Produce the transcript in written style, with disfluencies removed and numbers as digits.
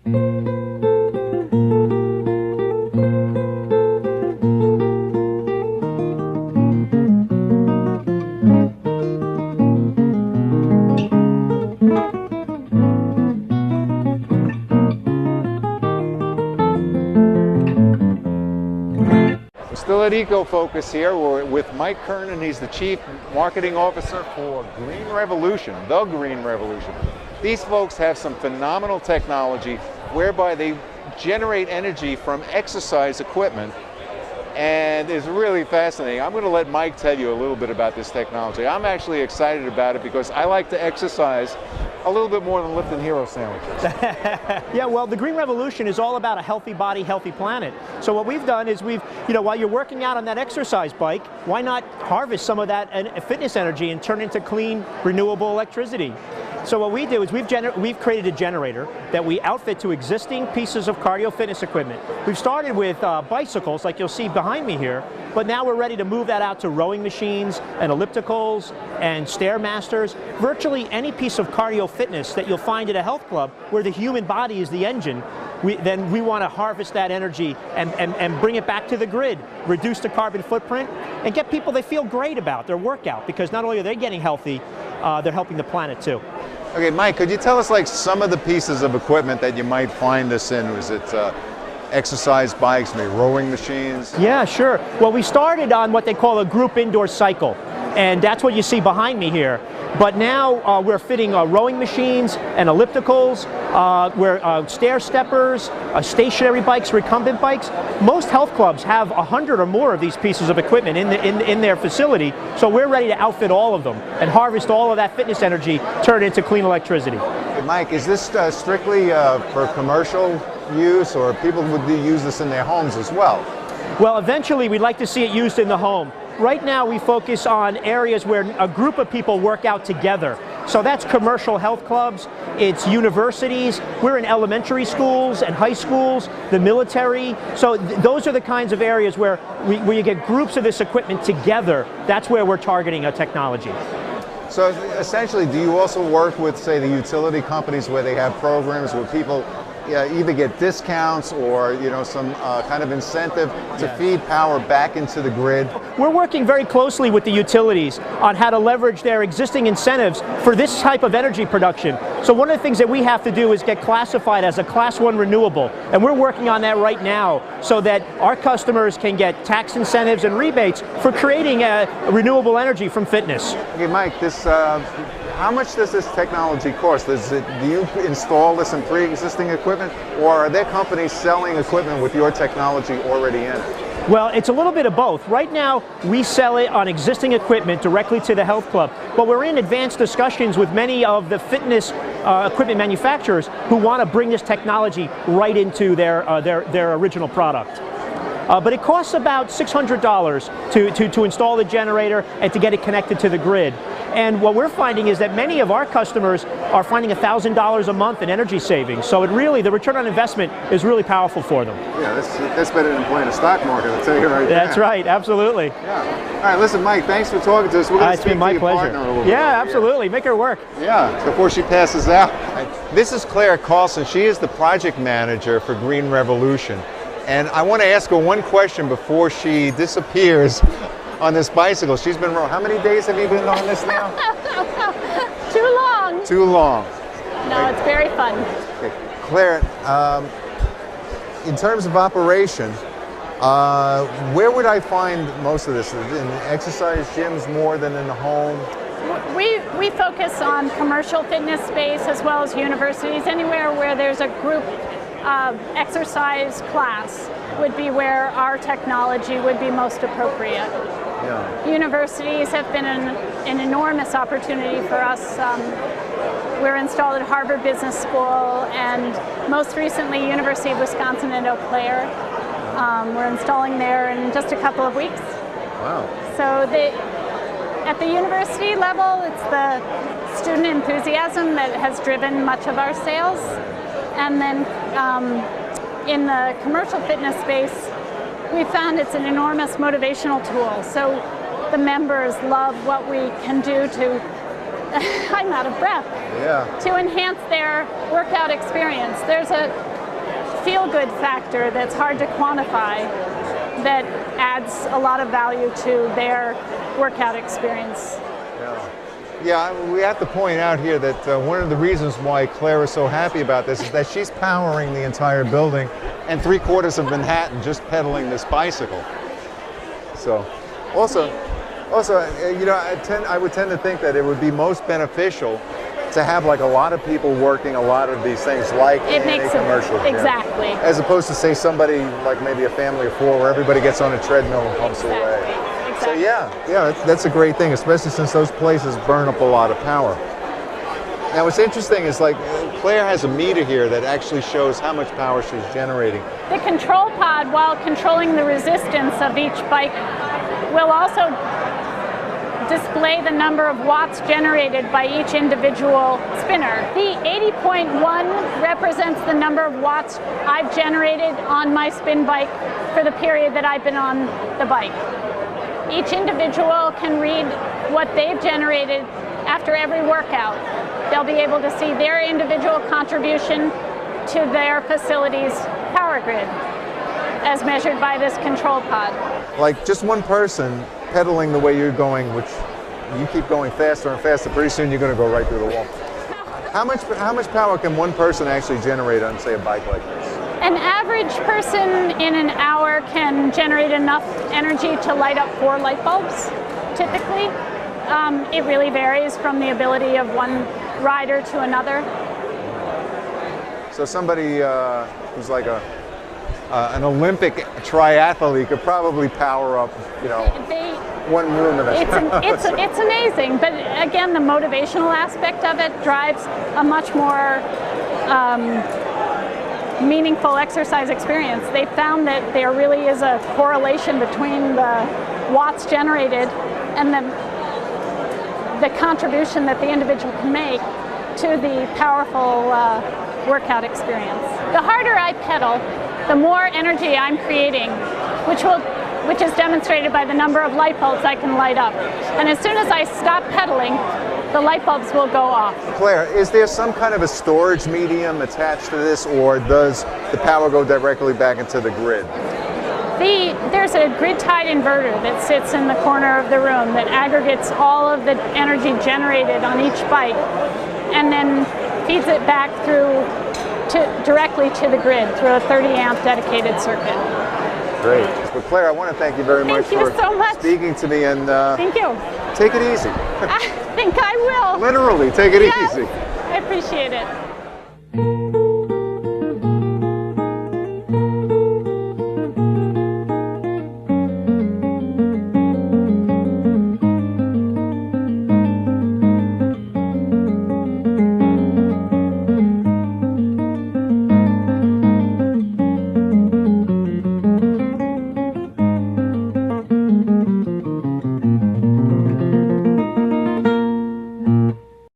Still at EcoFocus here. We're with Mike Kernan. He's the Chief Marketing Officer for Green Revolution, the Green Revolution. These folks have some phenomenal technology whereby they generate energy from exercise equipment, and it's really fascinating. I'm going to let Mike tell you a little bit about this technology. I'm actually excited about it because I like to exercise a little bit more than lifting hero sandwiches. Yeah, well, the Green Revolution is all about a healthy body, healthy planet. So what we've done is while you're working out on that exercise bike, why not harvest some of that fitness energy and turn it into clean, renewable electricity? So what we do is we've created a generator that we outfit to existing pieces of cardio fitness equipment. We've started with bicycles, like you'll see behind me here, but now we're ready to move that out to rowing machines and ellipticals and Stairmasters. Virtually any piece of cardio fitness that you'll find at a health club where the human body is the engine, then we want to harvest that energy and bring it back to the grid, reduce the carbon footprint, and get people they feel great about their workout, because not only are they getting healthy, they're helping the planet too. Okay, Mike, could you tell us like some of the pieces of equipment that you might find this in? Was it exercise bikes, maybe rowing machines? Yeah, sure. Well, we started on what they call a group indoor cycle, and that's what you see behind me here. But now we're fitting rowing machines and ellipticals, stair steppers, stationary bikes, recumbent bikes. Most health clubs have 100 or more of these pieces of equipment in their facility, so we're ready to outfit all of them and harvest all of that fitness energy, turn it into clean electricity. Hey, Mike, is this strictly for commercial use, or people would use this in their homes as well? Well, eventually we'd like to see it used in the home. Right now we focus on areas where a group of people work out together. So that's commercial health clubs, it's universities, we're in elementary schools and high schools, the military. So those are the kinds of areas where you get groups of this equipment together. That's where we're targeting a technology. So essentially, do you also work with, say, the utility companies where they have programs where people either get discounts or some kind of incentive to feed power back into the grid? We're working very closely with the utilities on how to leverage their existing incentives for this type of energy production. So one of the things that we have to do is get classified as a Class 1 renewable, and we're working on that right now so that our customers can get tax incentives and rebates for creating renewable energy from fitness. Okay, Mike, how much does this technology cost? Do you install this in pre-existing equipment, or are there companies selling equipment with your technology already in it? Well, it's a little bit of both. Right now, we sell it on existing equipment directly to the health club, but we're in advanced discussions with many of the fitness equipment manufacturers who want to bring this technology right into their original product. But it costs about $600 to install the generator and to get it connected to the grid. And what we're finding is that many of our customers are finding $1,000 a month in energy savings. So the return on investment is really powerful for them. Yeah, that's better than playing the stock market, I'll tell you right there. That's right, absolutely. Yeah. All right, listen, Mike, thanks for talking to us. We're going to speak to your partner a little bit. Yeah, absolutely. Make her work. Yeah, before she passes out. This is Claire Carlson. She is the project manager for Green Revolution. And I want to ask her one question before she disappears on this bicycle. She's been rowing. How many days have you been on this now? Too long. Too long. No, it's very fun. Okay. Claire, in terms of operation, where would I find most of this? In exercise gyms more than in the home? We focus on commercial fitness space as well as universities. Anywhere where there's a group exercise class would be where our technology would be most appropriate. Yeah. Universities have been an enormous opportunity for us. We're installed at Harvard Business School and most recently University of Wisconsin at Eau Claire. We're installing there in just a couple of weeks. Wow. So at the university level, it's the student enthusiasm that has driven much of our sales. And then in the commercial fitness space, we found it's an enormous motivational tool. So the members love what we can do to, I'm out of breath, to enhance their workout experience. There's a feel-good factor that's hard to quantify that adds a lot of value to their workout experience. Yeah, we have to point out here that one of the reasons why Claire is so happy about this is that she's powering the entire building and 3/4 of Manhattan just pedaling this bicycle. So, also, you know, I would tend to think that it would be most beneficial to have like a lot of people working a lot of these things, like It in makes a commercial. exactly. Yeah. As opposed to say somebody like maybe a family of 4 where everybody gets on a treadmill and pumps away. So yeah, that's a great thing, especially since those places burn up a lot of power. Now what's interesting is like Claire has a meter here that actually shows how much power she's generating. The control pod, while controlling the resistance of each bike, will also display the number of watts generated by each individual spinner. The 80.1 represents the number of watts I've generated on my spin bike for the period that I've been on the bike. Each individual can read what they've generated after every workout. They'll be able to see their individual contribution to their facility's power grid as measured by this control pod. Like just one person pedaling the way you're going, which you keep going faster and faster, pretty soon you're going to go right through the wall. How much power can one person actually generate on, say, a bike like this? An average person in an hour can generate enough energy to light up 4 light bulbs, typically. It really varies from the ability of one rider to another. So somebody who's like an Olympic triathlete could probably power up, you know, one room in a it's amazing, but again, the motivational aspect of it drives a much more meaningful exercise experience. They found that there really is a correlation between the watts generated and the contribution that the individual can make to the powerful workout experience. The harder I pedal, the more energy I'm creating, which is demonstrated by the number of light bulbs I can light up. And as soon as I stop pedaling, the light bulbs will go off. Claire, is there some kind of a storage medium attached to this, or does the power go directly back into the grid? There's a grid-tied inverter that sits in the corner of the room that aggregates all of the energy generated on each bike and then feeds it back directly to the grid through a 30-amp dedicated circuit. Great. Well, Claire, I want to thank you very much for speaking to me, and thank you. Take it easy. I think I will. Literally, take it easy. I appreciate it.